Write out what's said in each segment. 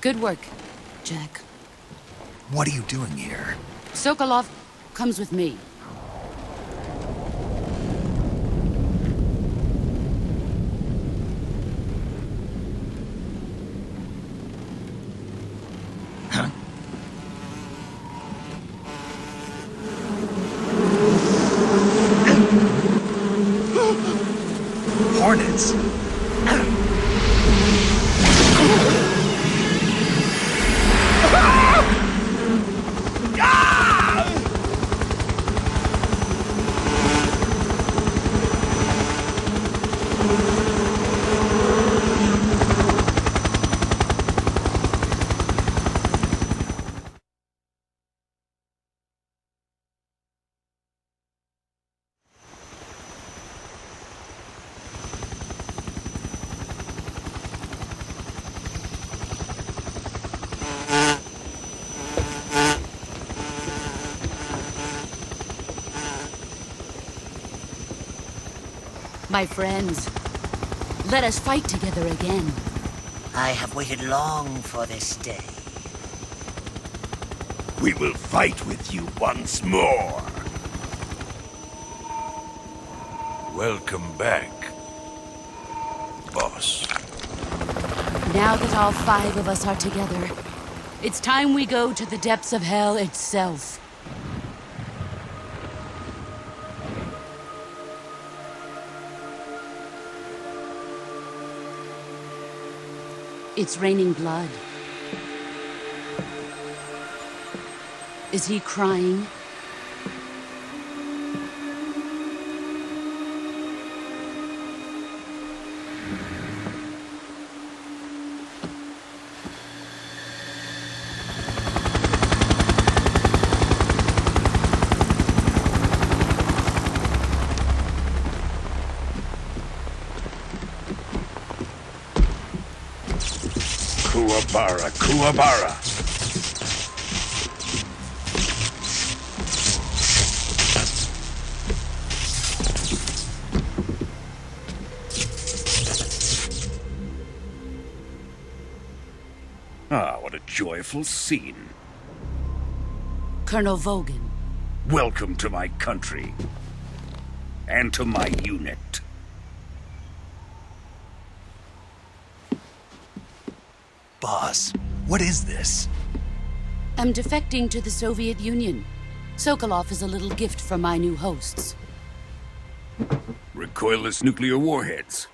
Good work, Jack. What are you doing here? Sokolov comes with me. Huh? Hornets! My friends, let us fight together again. I have waited long for this day. We will fight with you once more. Welcome back, boss. Now that all 5 of us are together, it's time we go to the depths of hell itself. It's raining blood. Is he crying? Kuwabara, Kuwabara. Ah, what a joyful scene. Colonel Vogan. Welcome to my country. And to my unit. Boss, what is this? I'm defecting to the Soviet Union. Sokolov is a little gift from my new hosts. Recoilless nuclear warheads.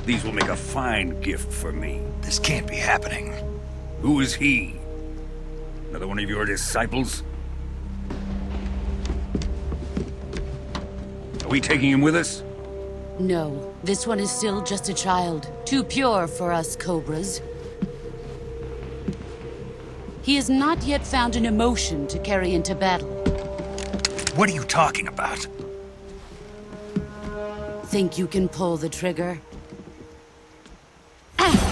These will make a fine gift for me. This can't be happening. Who is he? Another one of your disciples? Are we taking him with us? No, this one is still just a child. Too pure for us Cobras. He has not yet found an emotion to carry into battle. What are you talking about? Think you can pull the trigger? Huh?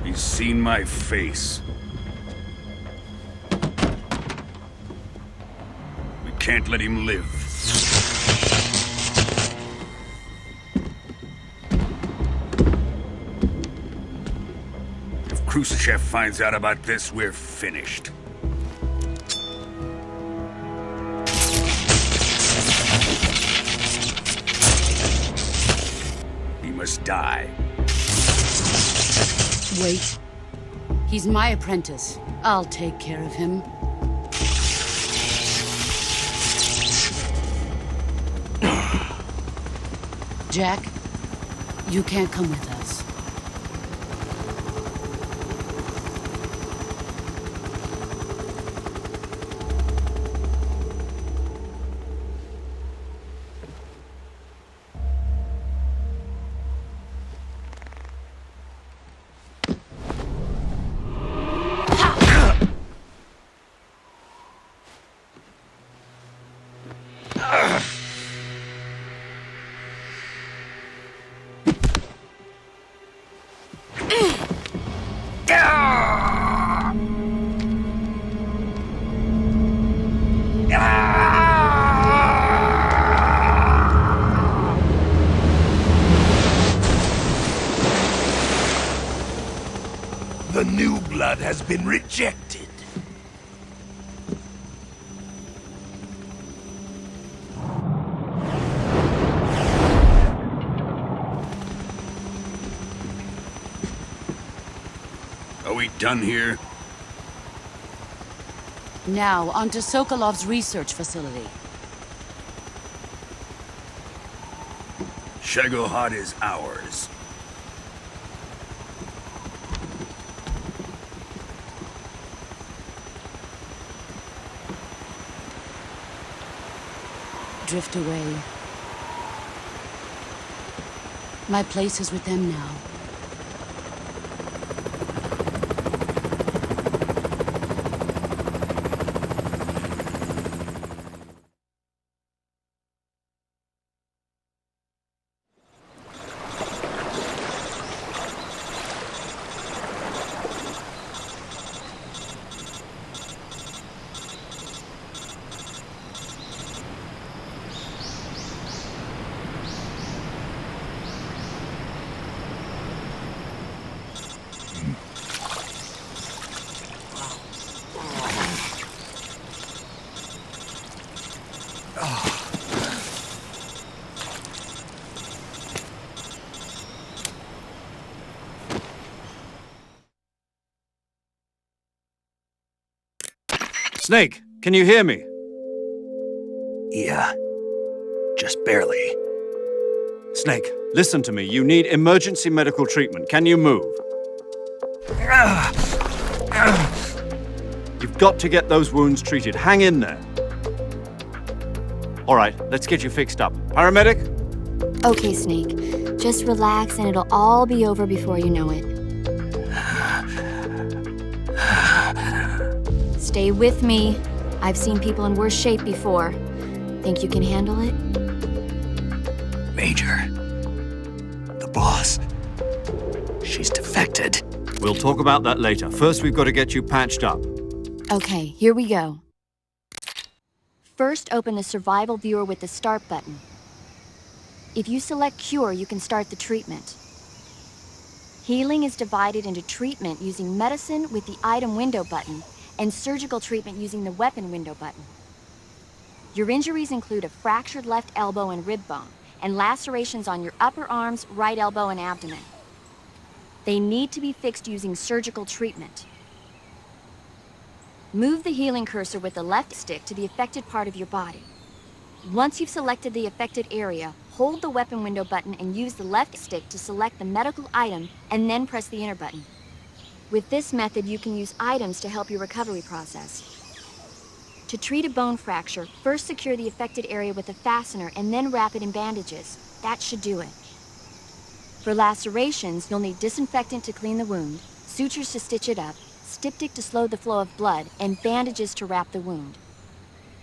He's seen my face. We can't let him live. If Khrushchev finds out about this, we're finished. He must die. Wait. He's my apprentice. I'll take care of him. Jack, you can't come with us. blood has been rejected. Are we done here? Now, onto Sokolov's research facility. Shagohod is ours. Drift away. My place is with them now. Snake, can you hear me? Yeah. Just barely. Snake, listen to me. You need emergency medical treatment. Can you move? You've got to get those wounds treated. Hang in there. All right, let's get you fixed up. Paramedic? Okay, Snake. Just relax and it'll all be over before you know it. Stay with me. I've seen people in worse shape before. Think you can handle it? Major. The boss. She's defected. We'll talk about that later. First, we've got to get you patched up. Okay, here we go. First, open the survival viewer with the start button. If you select cure, you can start the treatment. Healing is divided into treatment using medicine with the item window button and surgical treatment using the weapon window button. Your injuries include a fractured left elbow and rib bone, and lacerations on your upper arms, right elbow, and abdomen. They need to be fixed using surgical treatment. Move the healing cursor with the left stick to the affected part of your body. Once you've selected the affected area, hold the weapon window button and use the left stick to select the medical item, and then press the enter button. With this method, you can use items to help your recovery process. To treat a bone fracture, first secure the affected area with a fastener and then wrap it in bandages. That should do it. For lacerations, you'll need disinfectant to clean the wound, sutures to stitch it up, styptic to slow the flow of blood, and bandages to wrap the wound.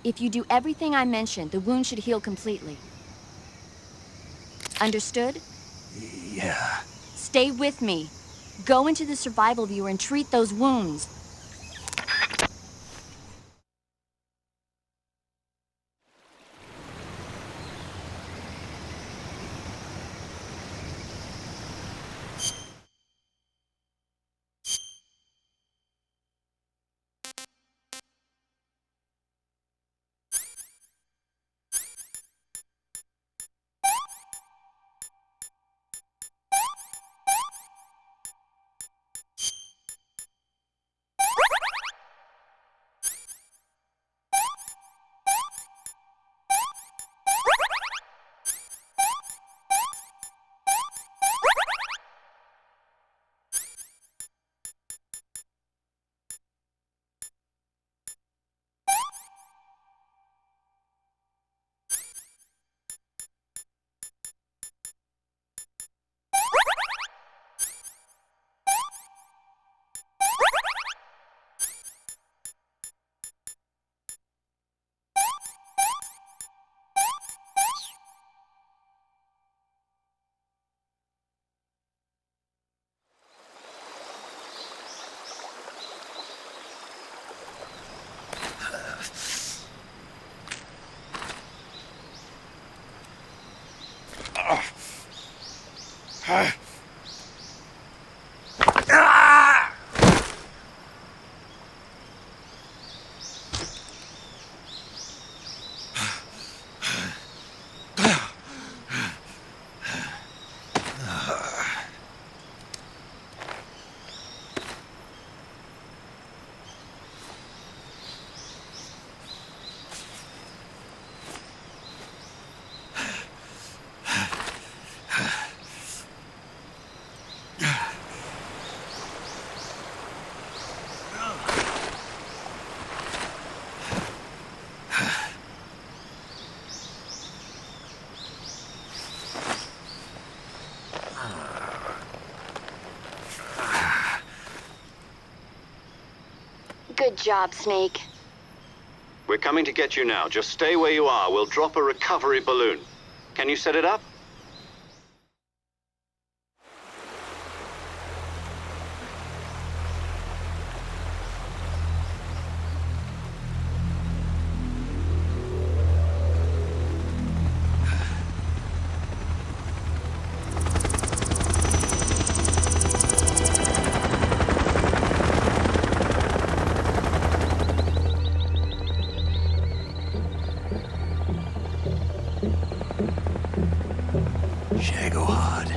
If you do everything I mentioned, the wound should heal completely. Understood? Yeah. Stay with me. Go into the survival viewer and treat those wounds. Good job, Snake. We're coming to get you now. Just stay where you are. We'll drop a recovery balloon. Can you set it up? Shagohod.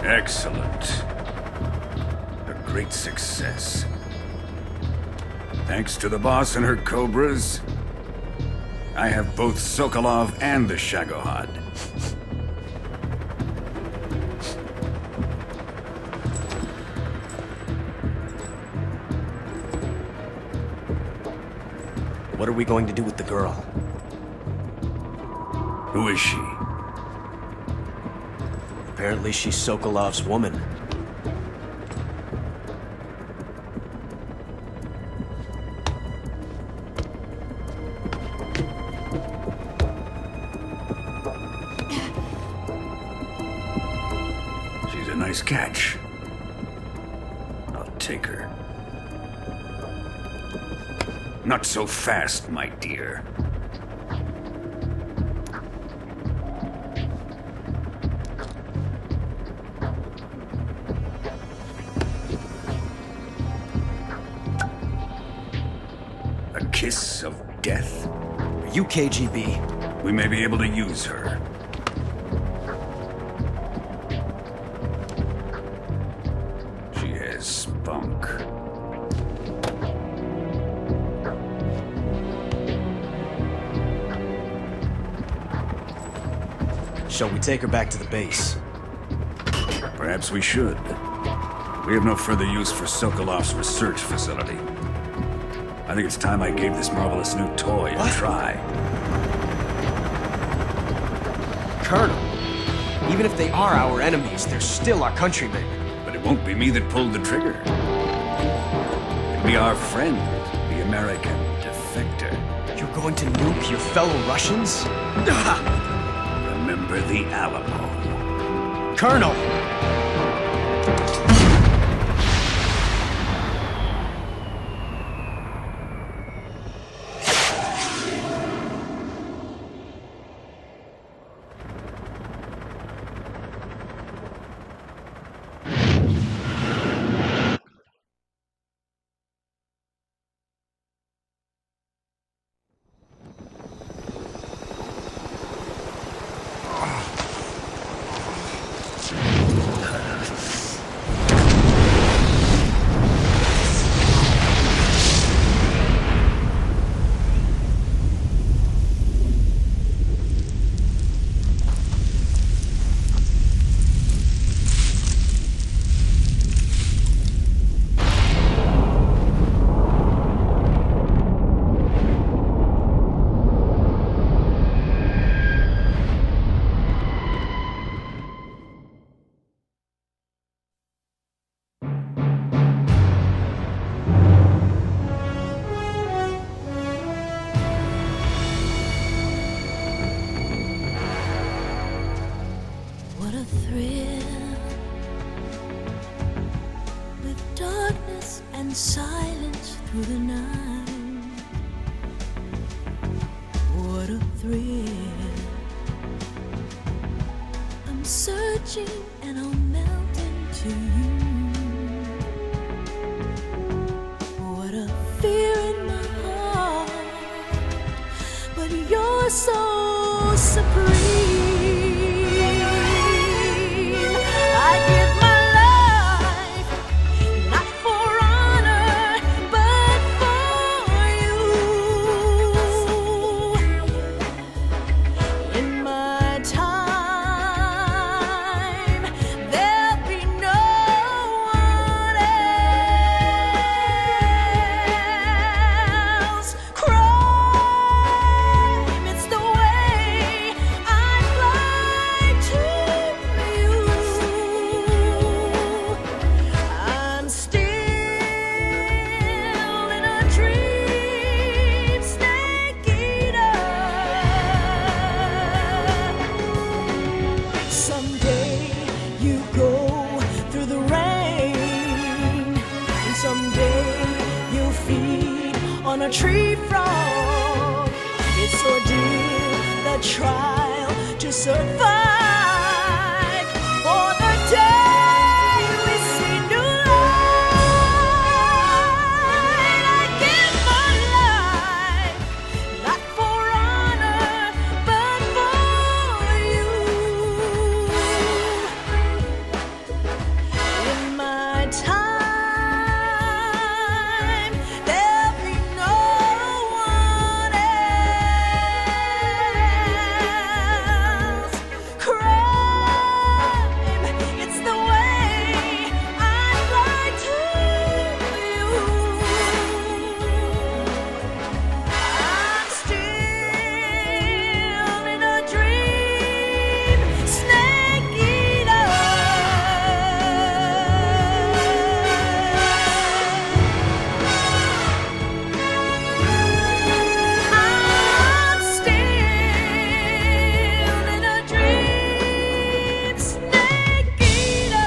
Excellent. A great success. Thanks to the boss and her cobras, I have both Sokolov and the Shagohod. What are we going to do with the girl? Who is she? Apparently she's Sokolov's woman. She's a nice catch. I'll take her. Not so fast, my dear. A kiss of death? Are you KGB? We may be able to use her. She has spunk. Shall we take her back to the base? Perhaps we should. We have no further use for Sokolov's research facility. I think it's time I gave this marvelous new toy a try. Colonel, even if they are our enemies, they're still our countrymen. But it won't be me that pulled the trigger. It'll be our friend, the American defector. You're going to nuke your fellow Russians? Remember the Alamo. Colonel! in silence through the night. What a thrill. I'm searching and I'll melt into you. What a fear in my heart, but you're so supreme. I give my life, not for honor, but for you. In my time, there'll be no one else. Crime, it's the way I fly to you. I'm still in a dream, snake eater. Someday you go through the rain, and someday you'll feed on a tree frog. It's ordeal, the trial to survive for the day we see new light. I give my life, not for honor, but for you. In my time, there'll be no one else. Crime, it's the way I fly to you. I'm still in a dream, snake eater. I'm still in a dream, snake eater.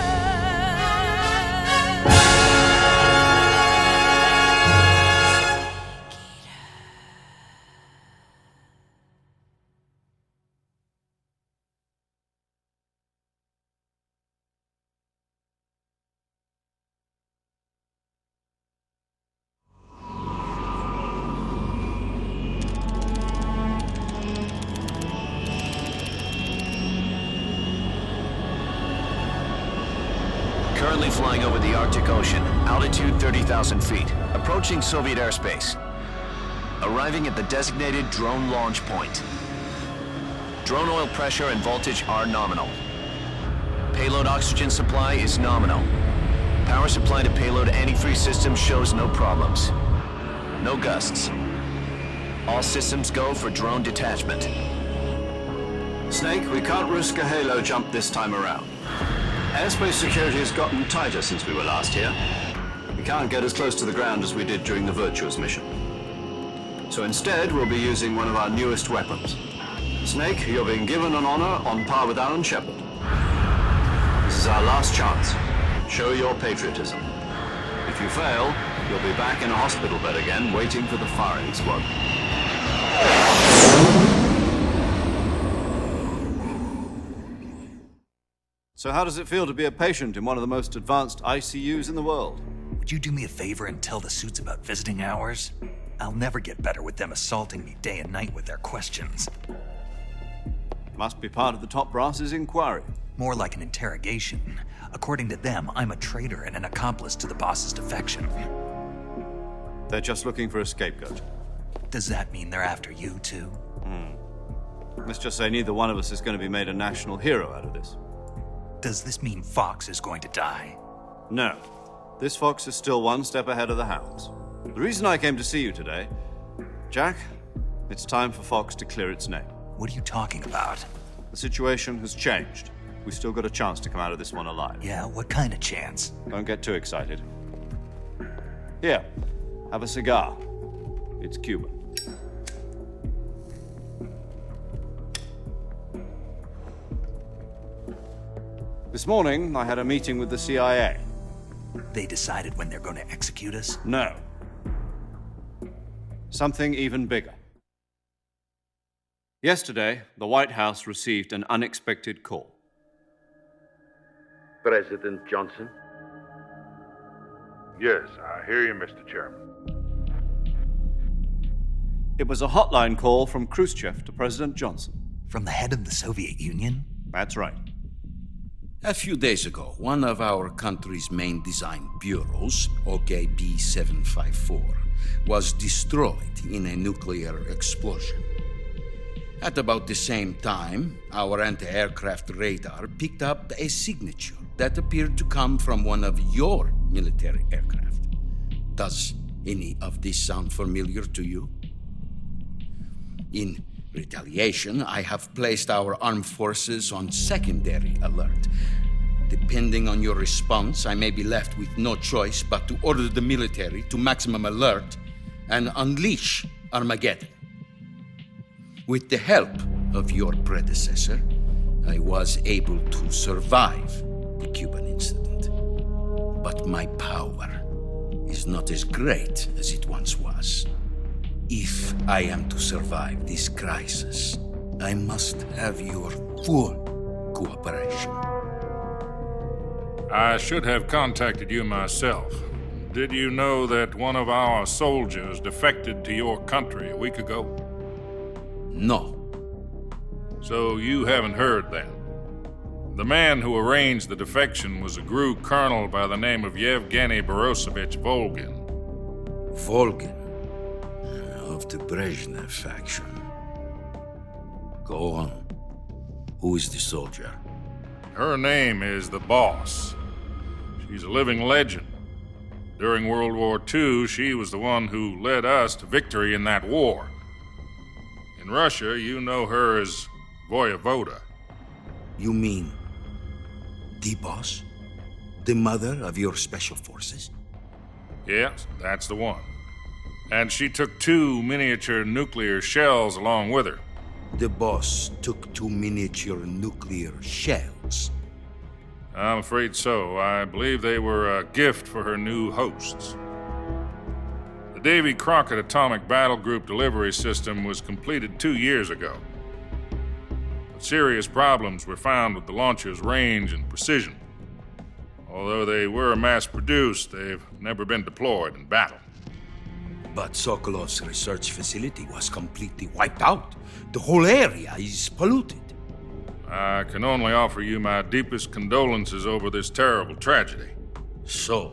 Currently flying over the Arctic Ocean, altitude 30,000 feet, approaching Soviet airspace. Arriving at the designated drone launch point. Drone oil pressure and voltage are nominal. Payload oxygen supply is nominal. Power supply to payload antifreeze system shows no problems. No gusts. All systems go for drone detachment. Snake, we can't risk a halo jump this time around. Airspace security has gotten tighter since we were last here. We can't get as close to the ground as we did during the Virtuous mission. So instead, we'll be using one of our newest weapons. Snake, you're being given an honor on par with Alan Shepard. This is our last chance. Show your patriotism. If you fail, you'll be back in a hospital bed again, waiting for the firing squad. So how does it feel to be a patient in one of the most advanced ICUs in the world? Would you do me a favor and tell the suits about visiting hours? I'll never get better with them assaulting me day and night with their questions. Must be part of the top brass's inquiry. More like an interrogation. According to them, I'm a traitor and an accomplice to the boss's defection. They're just looking for a scapegoat. Does that mean they're after you, too? Let's just say neither one of us is going to be made a national hero out of this. Does this mean Fox is going to die? No. This fox is still one step ahead of the hounds. The reason I came to see you today, Jack, it's time for Fox to clear its name. What are you talking about? The situation has changed. We've still got a chance to come out of this one alive. Yeah, what kind of chance? Don't get too excited. Here, have a cigar. It's Cuban. This morning, I had a meeting with the CIA. They decided when they're going to execute us? No. Something even bigger. Yesterday, the White House received an unexpected call. President Johnson? Yes, I hear you, Mr. Chairman. It was a hotline call from Khrushchev to President Johnson. From the head of the Soviet Union? That's right. A few days ago, one of our country's main design bureaus, OKB 754, was destroyed in a nuclear explosion. At about the same time, our anti-aircraft radar picked up a signature that appeared to come from one of your military aircraft. Does any of this sound familiar to you? In retaliation, I have placed our armed forces on secondary alert. Depending on your response, I may be left with no choice but to order the military to maximum alert and unleash Armageddon. With the help of your predecessor, I was able to survive the Cuban incident. But my power is not as great as it once was. If I am to survive this crisis, I must have your full cooperation. I should have contacted you myself. Did you know that one of our soldiers defected to your country a week ago? No. So you haven't heard then. The man who arranged the defection was a GRU colonel by the name of Yevgeny Borisovich Volgin. Volgin? Of the Brezhnev faction. Go on. Who is the soldier? Her name is the Boss. She's a living legend. During World War II, she was the one who led us to victory in that war. In Russia, you know her as Voyevoda. You mean the Boss? The mother of your special forces? Yes, that's the one. And she took 2 miniature nuclear shells along with her. The Boss took 2 miniature nuclear shells? I'm afraid so. I believe they were a gift for her new hosts. The Davy Crockett Atomic Battle Group delivery system was completed 2 years ago. But serious problems were found with the launcher's range and precision. Although they were mass-produced, they've never been deployed in battle. But Sokolov's research facility was completely wiped out. The whole area is polluted. I can only offer you my deepest condolences over this terrible tragedy. So,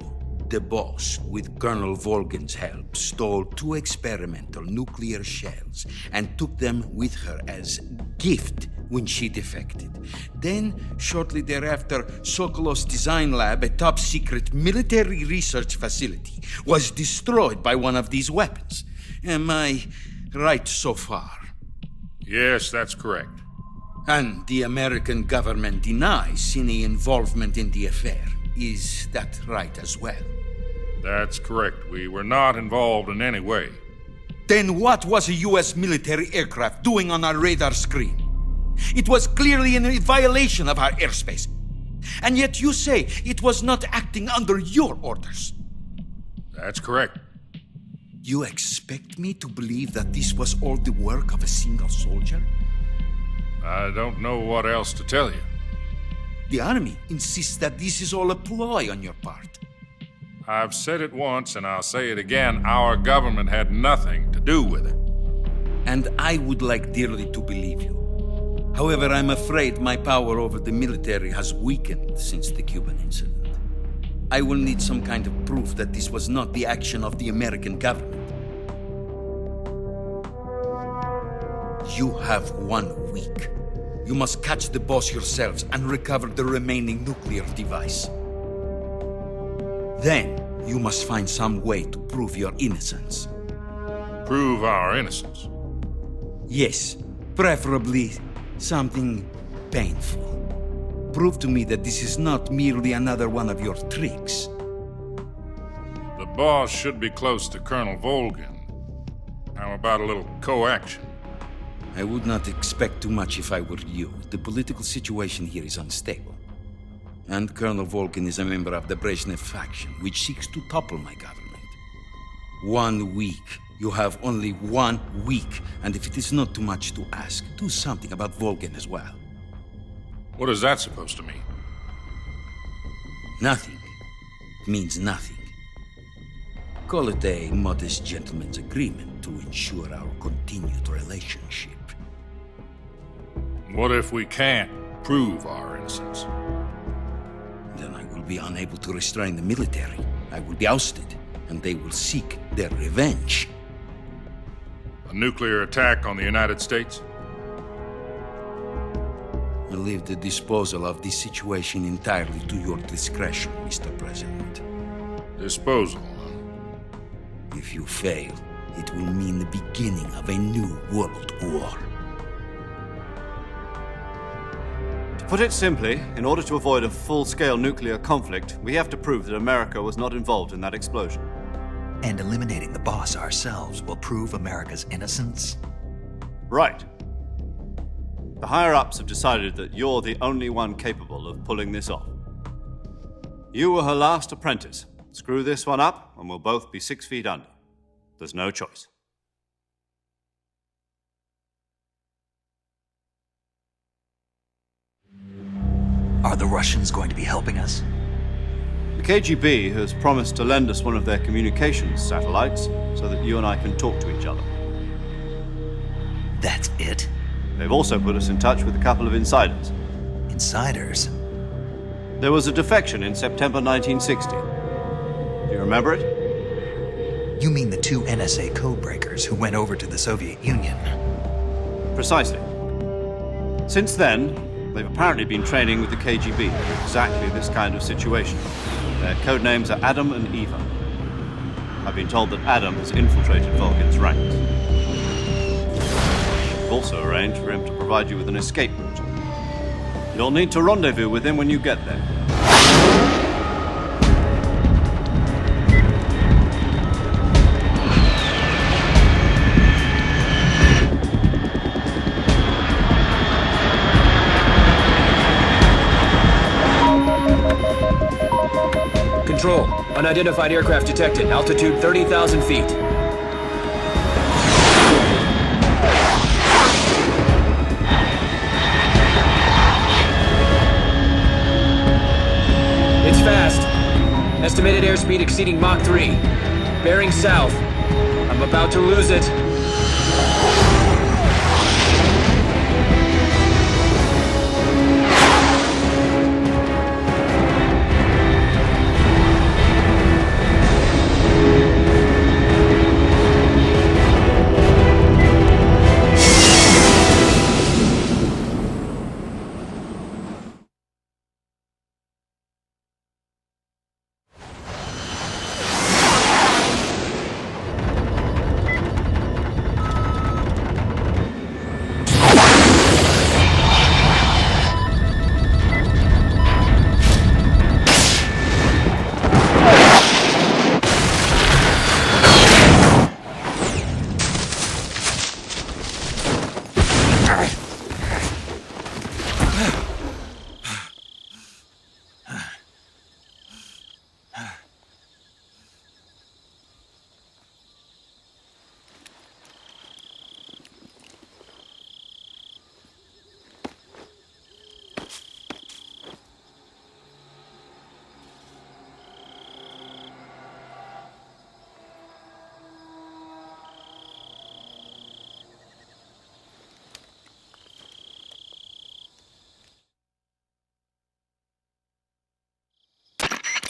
the Boss, with Colonel Volgin's help, stole 2 experimental nuclear shells and took them with her as gift when she defected. Then, shortly thereafter, Sokolov's design lab, a top-secret military research facility, was destroyed by one of these weapons. Am I right so far? Yes, that's correct. And the American government denies any involvement in the affair. Is that right as well? That's correct. We were not involved in any way. Then what was a U.S. military aircraft doing on our radar screen? It was clearly in violation of our airspace. And yet you say it was not acting under your orders. That's correct. You expect me to believe that this was all the work of a single soldier? I don't know what else to tell you. The army insists that this is all a ploy on your part. I've said it once and I'll say it again. Our government had nothing to do with it. And I would like dearly to believe you. However, I'm afraid my power over the military has weakened since the Cuban incident. I will need some kind of proof that this was not the action of the American government. You have 1 week. You must catch the Boss yourselves and recover the remaining nuclear device. Then, you must find some way to prove your innocence. Prove our innocence? Yes, preferably something painful. Prove to me that this is not merely another one of your tricks. The Boss should be close to Colonel Volgin. How about a little coaction? I would not expect too much if I were you. The political situation here is unstable. And Colonel Volkin is a member of the Brezhnev faction, which seeks to topple my government. 1 week. You have only 1 week. And if it is not too much to ask, do something about Volkin as well. What is that supposed to mean? Nothing. It means nothing. Call it a modest gentleman's agreement to ensure our continued relationship. What if we can't prove our innocence? Then I will be unable to restrain the military. I will be ousted, and they will seek their revenge. A nuclear attack on the United States? I leave the disposal of this situation entirely to your discretion, Mr. President. Disposal, If you fail, it will mean the beginning of a new world war. To put it simply, in order to avoid a full-scale nuclear conflict, we have to prove that America was not involved in that explosion. And eliminating the boss ourselves will prove America's innocence? Right. The higher-ups have decided that you're the only one capable of pulling this off. You were her last apprentice. Screw this one up, and we'll both be 6 feet under. There's no choice. Are the Russians going to be helping us? The KGB has promised to lend us one of their communications satellites so that you and I can talk to each other. That's it? They've also put us in touch with a couple of insiders. Insiders? There was a defection in September 1960. Do you remember it? You mean the 2 NSA codebreakers who went over to the Soviet Union? Precisely. Since then, they've apparently been training with the KGB for exactly this kind of situation. Their codenames are Adam and Eva. I've been told that Adam has infiltrated Volkin's ranks. I've also arranged for him to provide you with an escape route. You'll need to rendezvous with him when you get there. Control. Unidentified aircraft detected. Altitude 30,000 feet. It's fast. Estimated airspeed exceeding Mach 3. Bearing south. I'm about to lose it.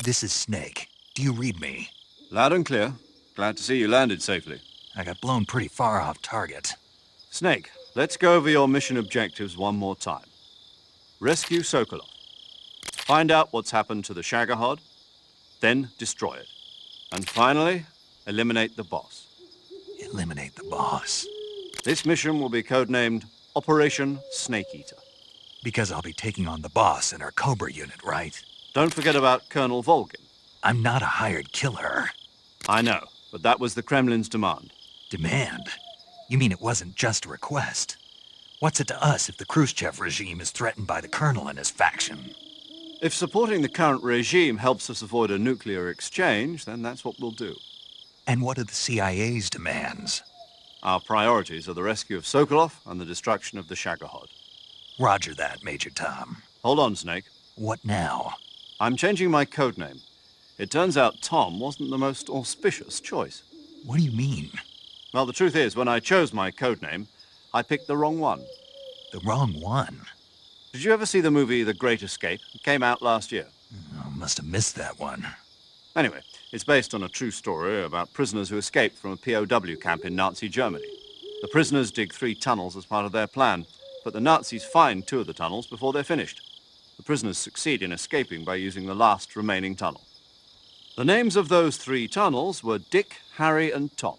This is Snake. Do you read me? Loud and clear. Glad to see you landed safely. I got blown pretty far off target. Snake, let's go over your mission objectives one more time. Rescue Sokolov. Find out what's happened to the Shagohod, then destroy it. And finally, eliminate the boss. Eliminate the boss? This mission will be codenamed Operation Snake Eater. Because I'll be taking on the boss in our Cobra unit, right? Don't forget about Colonel Volkin. I'm not a hired killer. I know, but that was the Kremlin's demand. Demand? You mean it wasn't just a request? What's it to us if the Khrushchev regime is threatened by the Colonel and his faction? If supporting the current regime helps us avoid a nuclear exchange, then that's what we'll do. And what are the CIA's demands? Our priorities are the rescue of Sokolov and the destruction of the Shagohod. Roger that, Major Tom. Hold on, Snake. What now? I'm changing my codename. It turns out Tom wasn't the most auspicious choice. What do you mean? Well, the truth is, when I chose my codename, I picked the wrong one. The wrong one? Did you ever see the movie The Great Escape? It came out last year. I must have missed that one. Anyway, it's based on a true story about prisoners who escaped from a POW camp in Nazi Germany. The prisoners dig 3 tunnels as part of their plan, but the Nazis find 2 of the tunnels before they're finished. The prisoners succeed in escaping by using the last remaining tunnel. The names of those 3 tunnels were Dick, Harry, and Tom.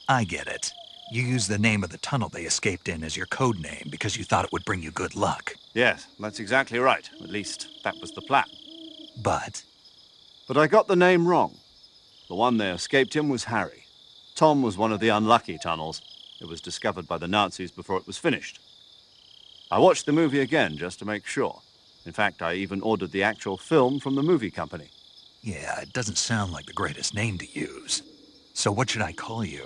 I get it. You used the name of the tunnel they escaped in as your code name because you thought it would bring you good luck. Yes, that's exactly right. At least, that was the plan. But I got the name wrong. The one they escaped in was Harry. Tom was one of the unlucky tunnels. It was discovered by the Nazis before it was finished. I watched the movie again just to make sure. In fact, I even ordered the actual film from the movie company. yeah, it doesn't sound like the greatest name to use. So what should I call you?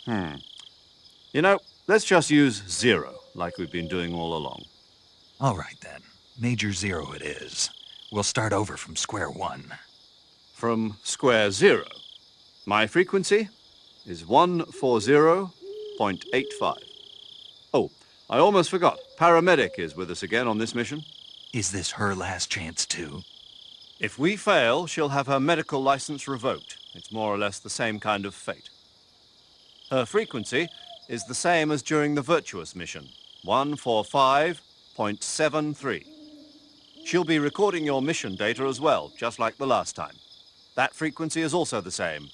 You know, let's just use Zero, like we've been doing all along. All right, then. Major Zero it is. We'll start over from square one. From square 0. My frequency is 140.85. Oh, I almost forgot. Paramedic is with us again on this mission. Is this her last chance, too? If we fail, she'll have her medical license revoked. It's more or less the same kind of fate. Her frequency is the same as during the Virtuous mission, 145.73. She'll be recording your mission data as well, just like the last time. That frequency is also the same,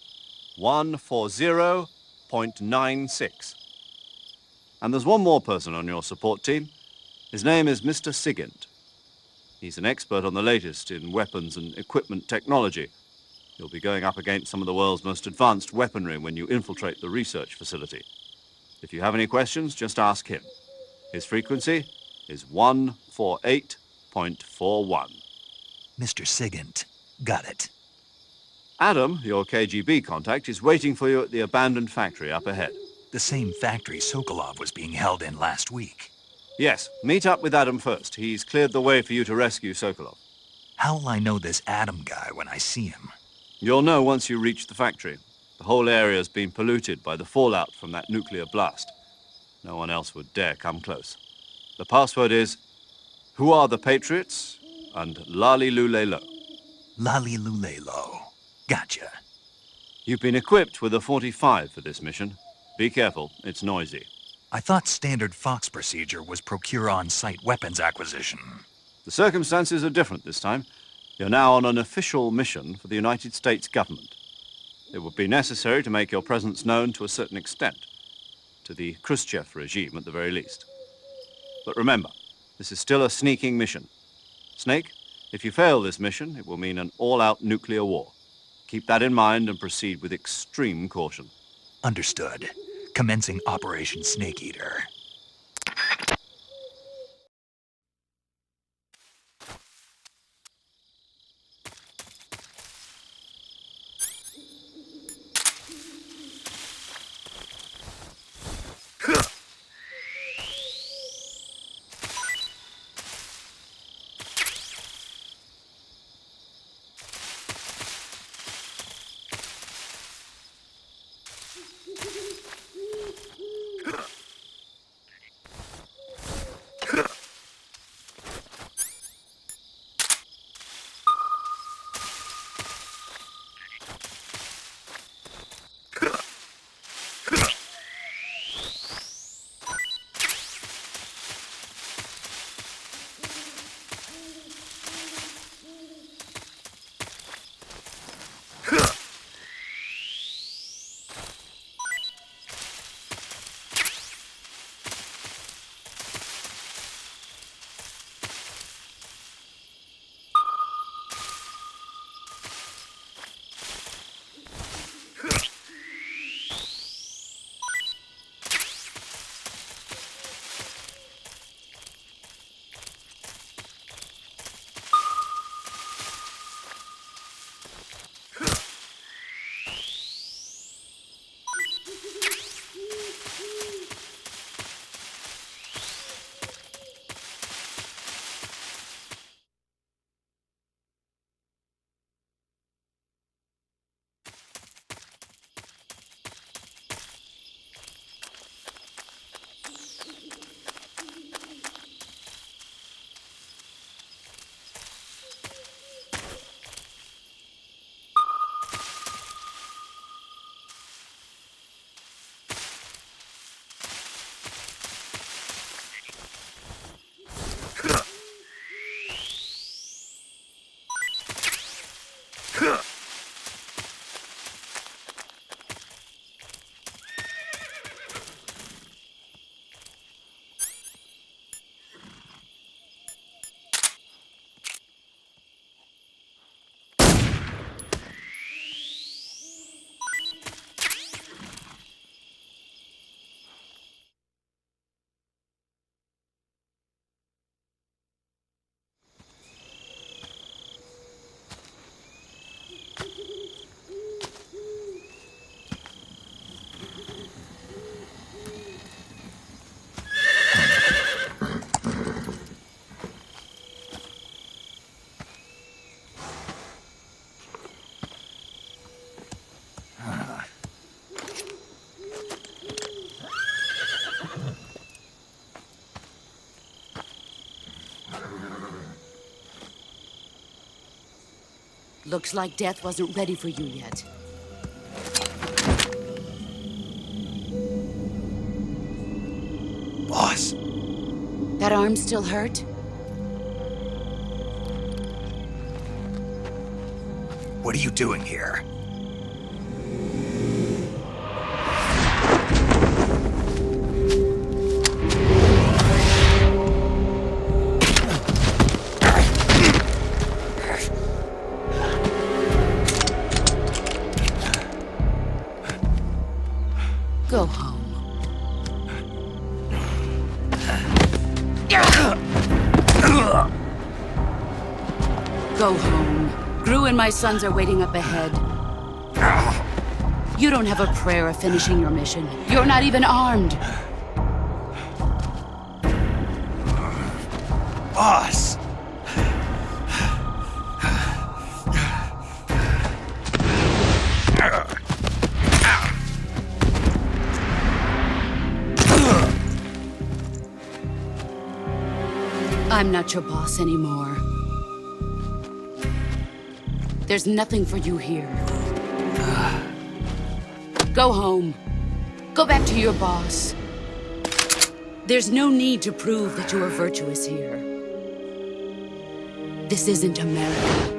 140.96. And there's one more person on your support team. His name is Mr. Sigint. He's an expert on the latest in weapons and equipment technology. You'll be going up against some of the world's most advanced weaponry when you infiltrate the research facility. If you have any questions, just ask him. His frequency is 148.41. Mr. Sigint. Got it. Adam, your KGB contact, is waiting for you at the abandoned factory up ahead. The same factory Sokolov was being held in last week. Yes, meet up with Adam first. He's cleared the way for you to rescue Sokolov. How'll I know this Adam guy when I see him? You'll know once you reach the factory. The whole area's been polluted by the fallout from that nuclear blast. No one else would dare come close. The password is, "Who are the Patriots?" and Lali Lulelo. Lali Lulelo. Gotcha. You've been equipped with a 45 for this mission. Be careful, it's noisy. I thought standard Fox procedure was procure on-site weapons acquisition. The circumstances are different this time. You're now on an official mission for the United States government. It would be necessary to make your presence known to a certain extent, to the Khrushchev regime at the very least. But remember, this is still a sneaking mission. Snake, if you fail this mission, it will mean an all-out nuclear war. Keep that in mind and proceed with extreme caution. Understood. Commencing Operation Snake Eater. Looks like death wasn't ready for you yet. Boss. That arm still hurt? What are you doing here? Go home. Go home. Gru and my sons are waiting up ahead. You don't have a prayer of finishing your mission. You're not even armed. Boss! I'm not your boss anymore. There's nothing for you here. Go home. Go back to your boss. There's no need to prove that you are virtuous here. This isn't America.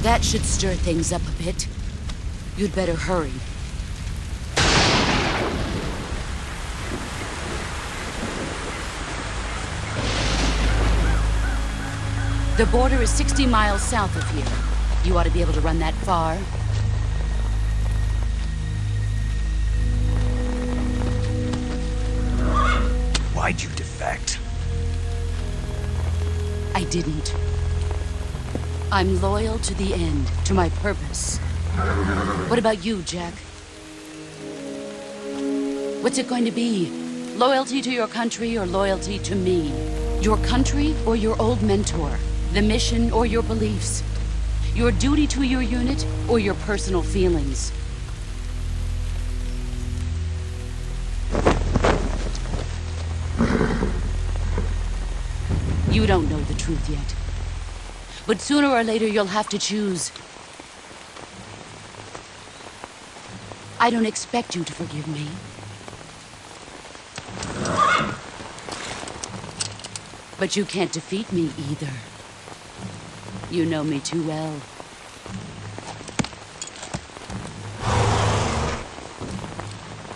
That should stir things up a bit. You'd better hurry. The border is 60 miles south of here. You ought to be able to run that far. Why'd you defect? I didn't. I'm loyal to the end, to my purpose. What about you, Jack? What's it going to be? Loyalty to your country or loyalty to me? Your country or your old mentor? The mission or your beliefs? Your duty to your unit or your personal feelings? You don't know the truth yet. But sooner or later, you'll have to choose. I don't expect you to forgive me. But you can't defeat me either. You know me too well.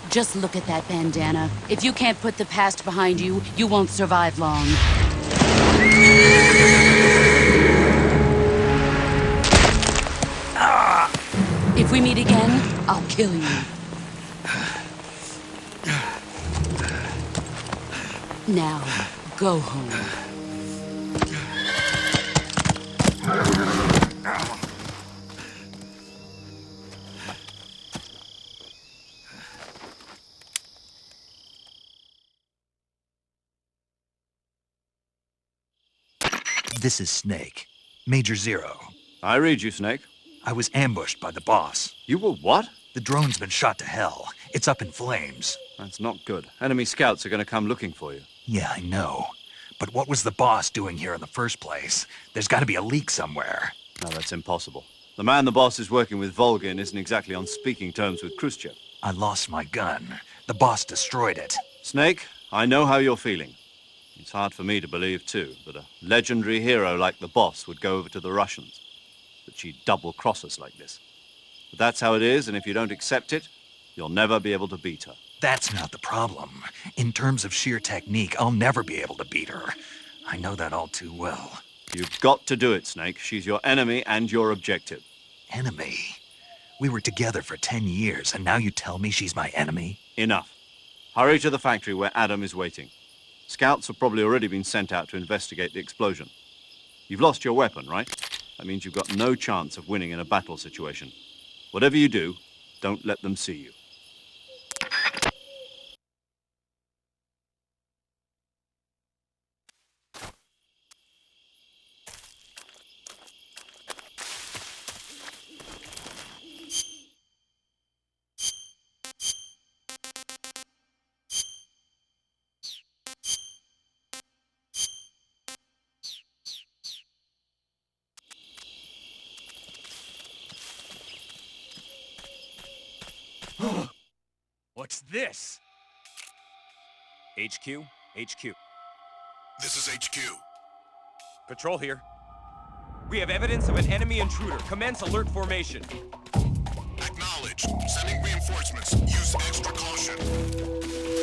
Just look at that bandana. If you can't put the past behind you, you won't survive long. If we meet again, I'll kill you. Now, go home. This is Snake. Major Zero. I read you, Snake. I was ambushed by the boss. You were what? The drone's been shot to hell. It's up in flames. That's not good. Enemy scouts are going to come looking for you. Yeah, I know. But what was the boss doing here in the first place? There's got to be a leak somewhere. No, that's impossible. The man the boss is working with, Volgin, isn't exactly on speaking terms with Khrushchev. I lost my gun. The boss destroyed it. Snake, I know how you're feeling. It's hard for me to believe, too, that a legendary hero like the boss would go over to the Russians. That she'd double-cross us like this. But that's how it is, and if you don't accept it, you'll never be able to beat her. That's not the problem. In terms of sheer technique, I'll never be able to beat her. I know that all too well. You've got to do it, Snake. She's your enemy and your objective. Enemy? We were together for 10 years, and now you tell me she's my enemy? Enough. Hurry to the factory where Adam is waiting. Scouts have probably already been sent out to investigate the explosion. You've lost your weapon, right? That means you've got no chance of winning in a battle situation. Whatever you do, don't let them see you. this? HQ? HQ. This is HQ. Patrol here. We have evidence of an enemy intruder. Commence alert formation. Acknowledged. Sending reinforcements. Use extra caution.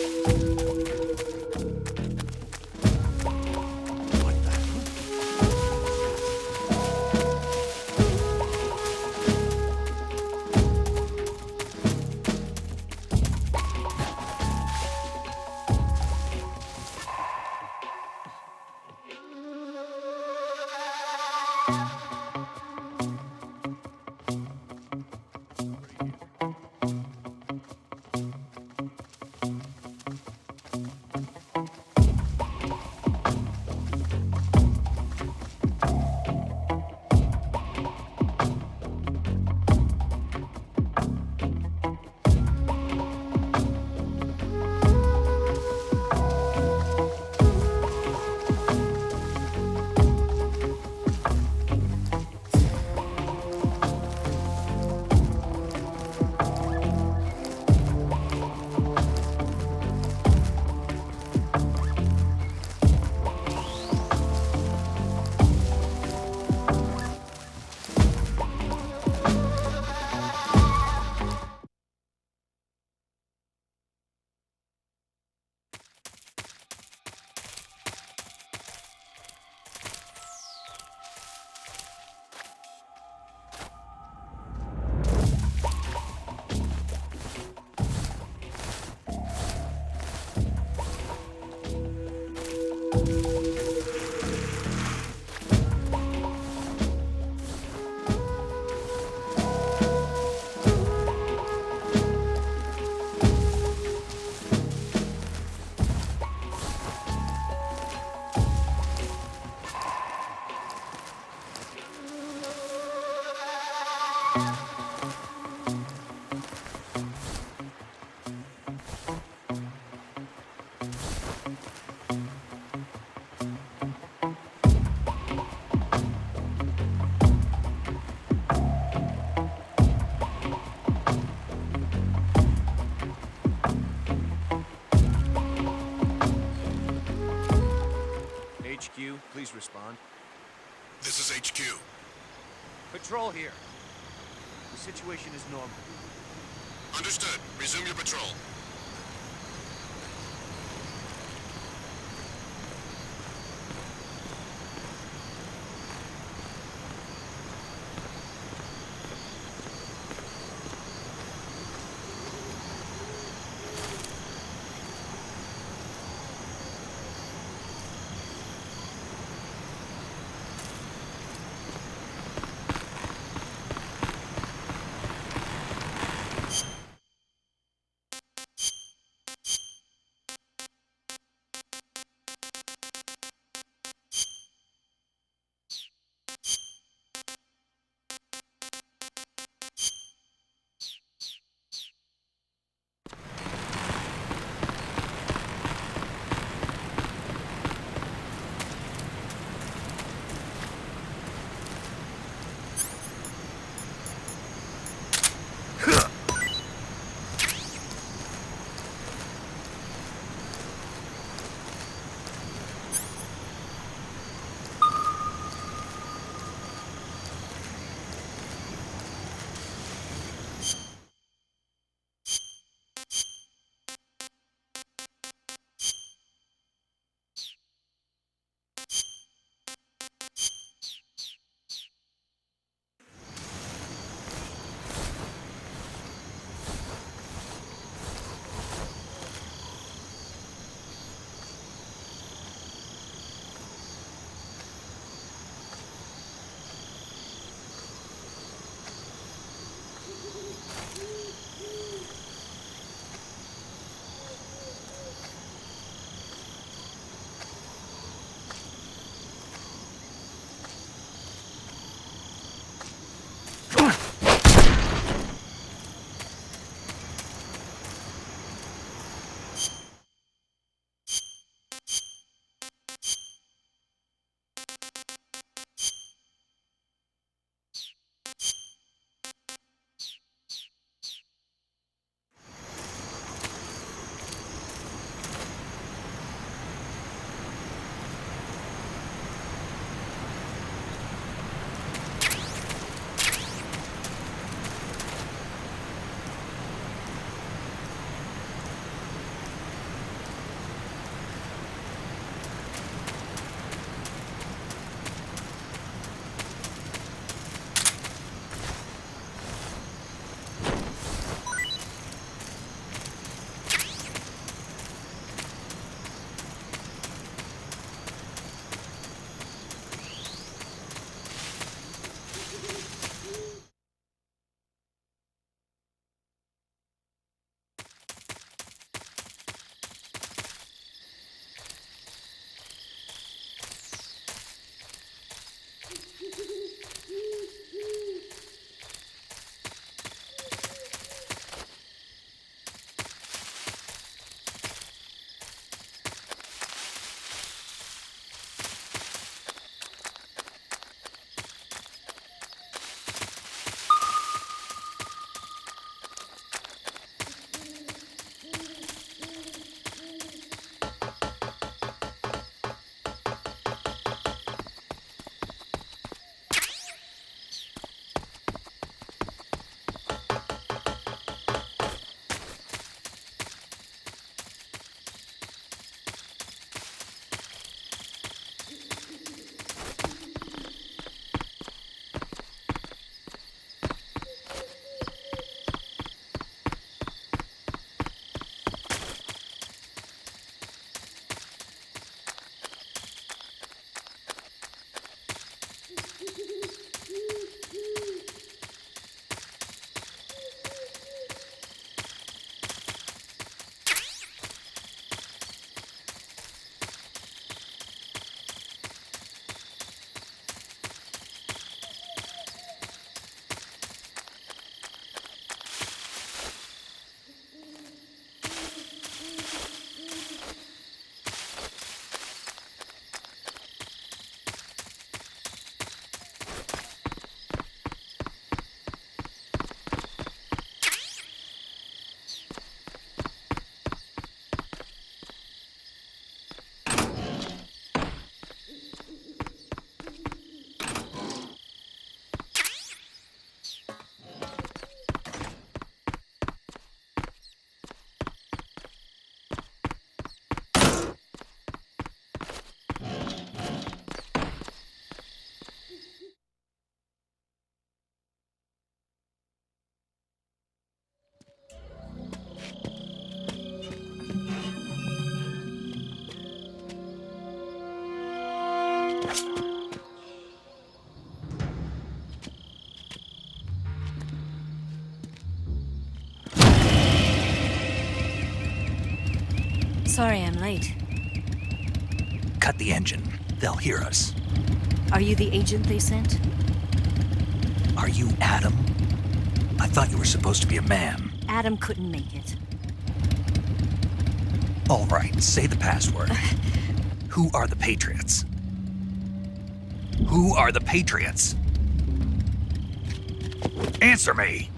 HQ, please respond. This is HQ. Patrol here. The situation is normal. Understood. Resume your patrol. Sorry I'm late. Cut the engine. They'll hear us. Are you the agent they sent? Are you Adam? I thought you were supposed to be a man. Adam couldn't make it. All right, say the password. Who are the Patriots? Who are the Patriots? Answer me!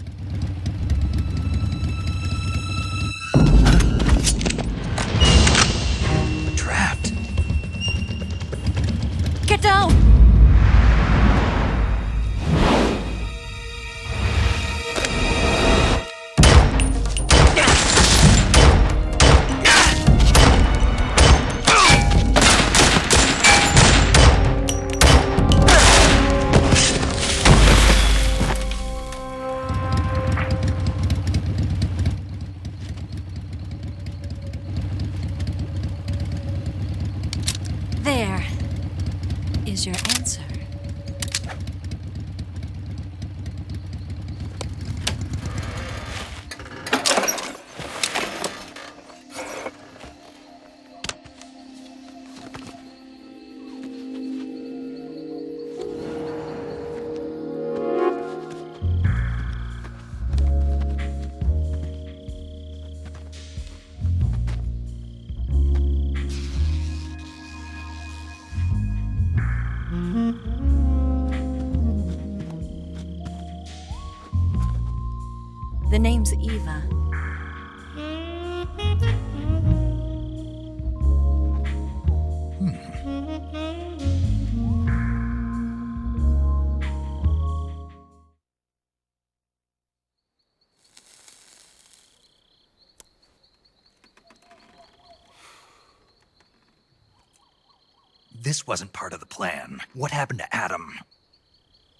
We're trapped. Get down! There is your answer. The name's Eva. This wasn't part of the plan. What happened to Adam?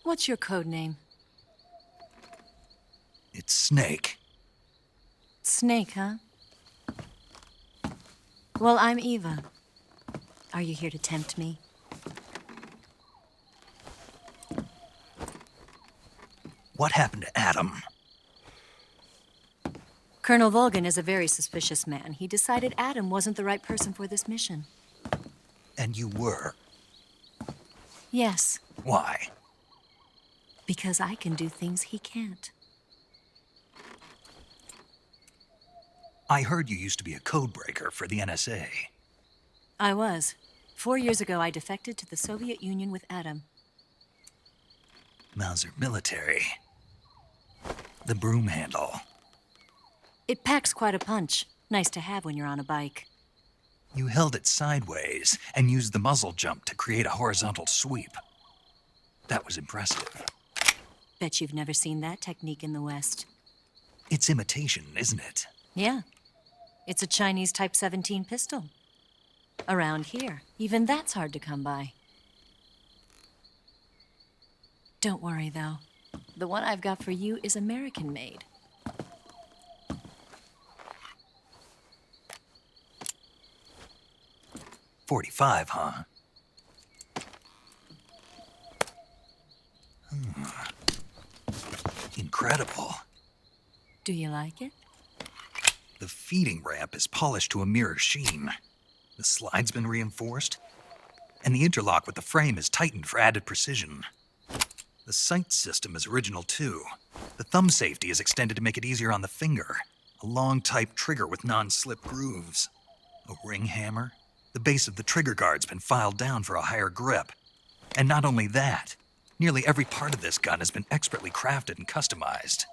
What's your code name? It's Snake. Snake, huh? Well, I'm Eva. Are you here to tempt me? What happened to Adam? Colonel Volgan is a very suspicious man. He decided Adam wasn't the right person for this mission. And you were. Yes, Why? because I can do things he can't. I heard you used to be a codebreaker for the NSA. I was. 4 years ago, I defected to the Soviet Union with Adam. Mauser military. The broom handle. It packs quite a punch. Nice to have when you're on a bike. You held it sideways and used the muzzle jump to create a horizontal sweep. That was impressive. Bet you've never seen that technique in the West. It's imitation, isn't it? Yeah. It's a Chinese Type 17 pistol. Around here, even that's hard to come by. Don't worry, though. The one I've got for you is American-made. .45, huh? Incredible. Do you like it? The feeding ramp is polished to a mirror sheen. The slide's been reinforced, and the interlock with the frame is tightened for added precision. The sight system is original too. The thumb safety is extended to make it easier on the finger. A long type trigger with non-slip grooves. A ring hammer. The base of the trigger guard's been filed down for a higher grip. And not only that, nearly every part of this gun has been expertly crafted and customized.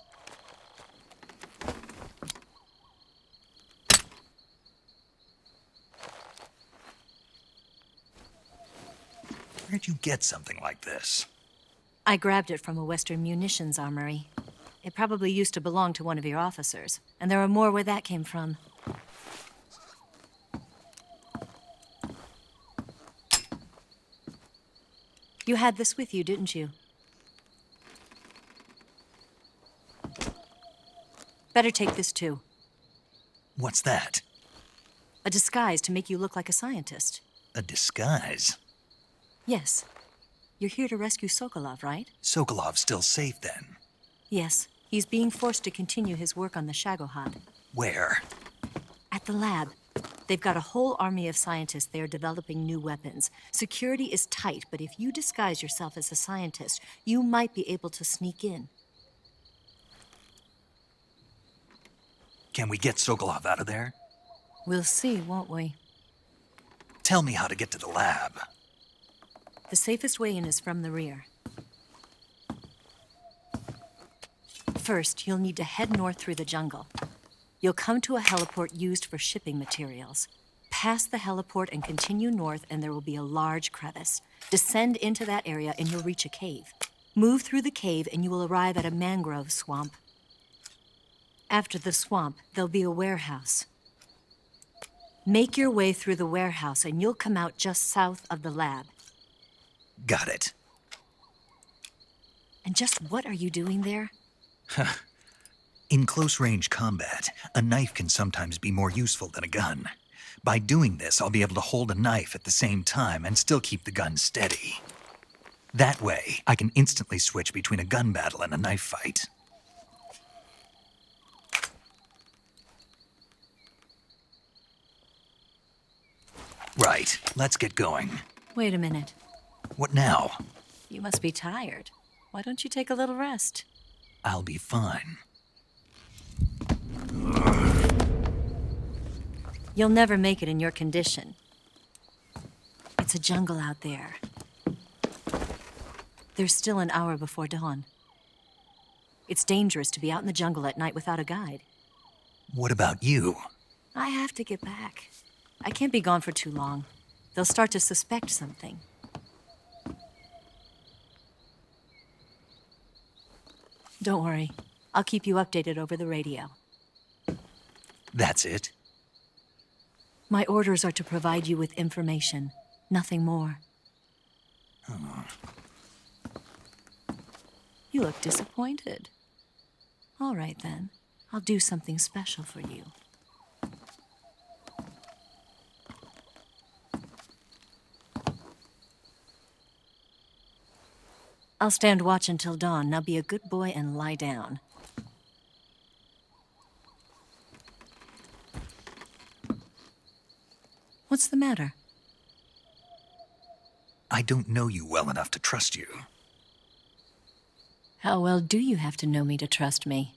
Where'd you get something like this? I grabbed it from a Western munitions armory. It probably used to belong to one of your officers, and there are more where that came from. You had this with you, didn't you? Better take this too. What's that? A disguise to make you look like a scientist. A disguise? Yes. You're here to rescue Sokolov, right? Sokolov's still safe then. Yes. He's being forced to continue his work on the Shagohod. Where? At the lab. They've got a whole army of scientists there developing new weapons. Security is tight, but if you disguise yourself as a scientist, you might be able to sneak in. Can we get Sokolov out of there? We'll see, won't we? Tell me how to get to the lab. The safest way in is from the rear. First, you'll need to head north through the jungle. You'll come to a heliport used for shipping materials. Pass the heliport and continue north, and there will be a large crevice. Descend into that area, and you'll reach a cave. Move through the cave, and you will arrive at a mangrove swamp. After the swamp, there'll be a warehouse. Make your way through the warehouse, and you'll come out just south of the lab. Got it. And just what are you doing there? In close-range combat, a knife can sometimes be more useful than a gun. By doing this, I'll be able to hold a knife at the same time and still keep the gun steady. That way, I can instantly switch between a gun battle and a knife fight. Right, let's get going. Wait a minute. What now? You must be tired. Why don't you take a little rest? I'll be fine. You'll never make it in your condition. It's a jungle out there. There's still an hour before dawn. It's dangerous to be out in the jungle at night without a guide. What about you? I have to get back. I can't be gone for too long. They'll start to suspect something. Don't worry. I'll keep you updated over the radio. That's it? My orders are to provide you with information, nothing more. Oh. You look disappointed. All right, then. I'll do something special for you. I'll stand watch until dawn. Now be a good boy and lie down. What's the matter? I don't know you well enough to trust you. How well do you have to know me to trust me?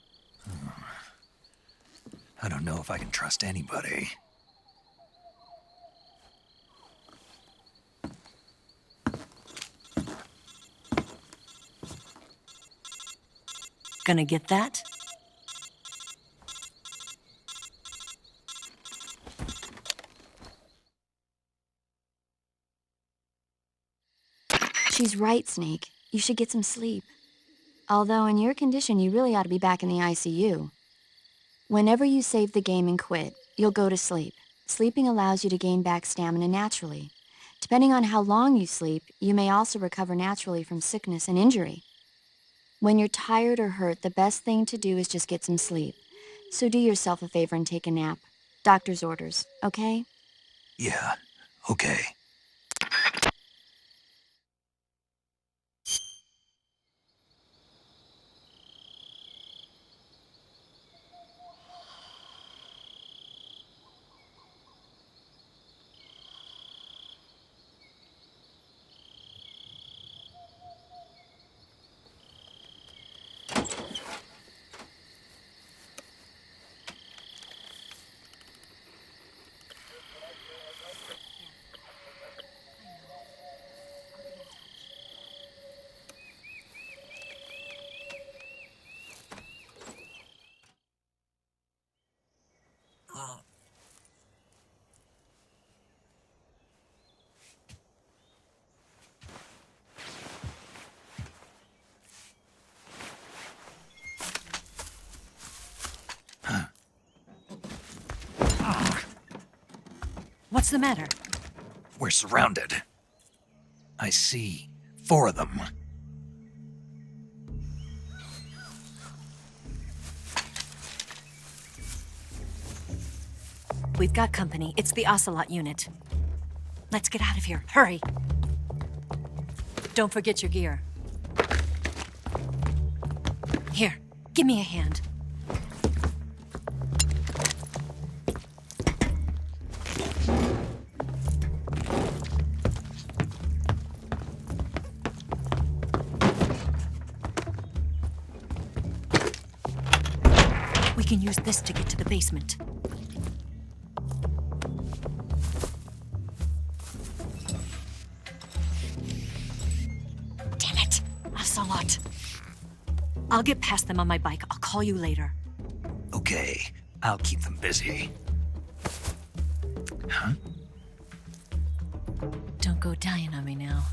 I don't know if I can trust anybody. Gonna get that? She's right, Snake. You should get some sleep. Although in your condition, you really ought to be back in the ICU. Whenever you save the game and quit, you'll go to sleep. Sleeping allows you to gain back stamina naturally. Depending on how long you sleep, you may also recover naturally from sickness and injury. When you're tired or hurt, the best thing to do is just get some sleep. So do yourself a favor and take a nap. Doctor's orders, okay? Yeah, okay. What's the matter? We're surrounded. I see 4 of them. We've got company. It's the Ocelot unit. Let's get out of here. Hurry. Don't forget your gear. Here, give me a hand. We can use this to get to the basement. Damn it! Ocelot. I'll get past them on my bike. I'll call you later. Okay, I'll keep them busy. Huh? Don't go dying on me now.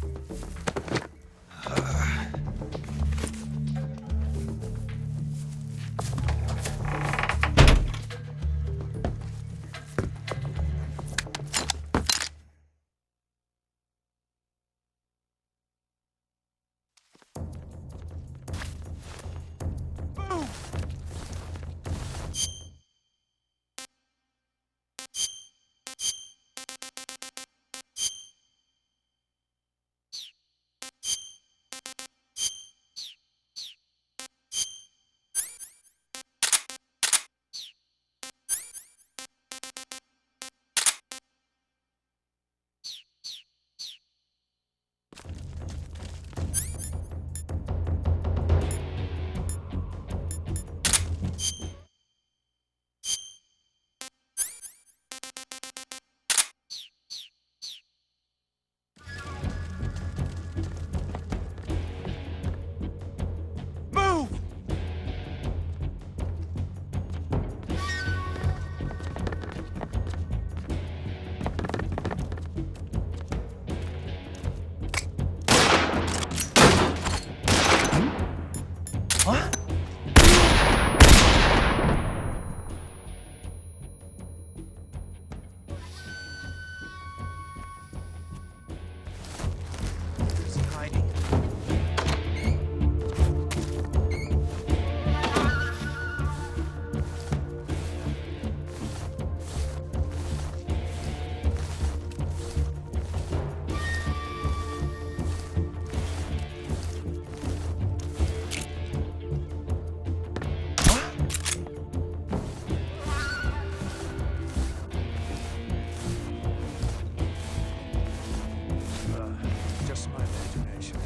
Just my imagination.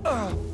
Ugh.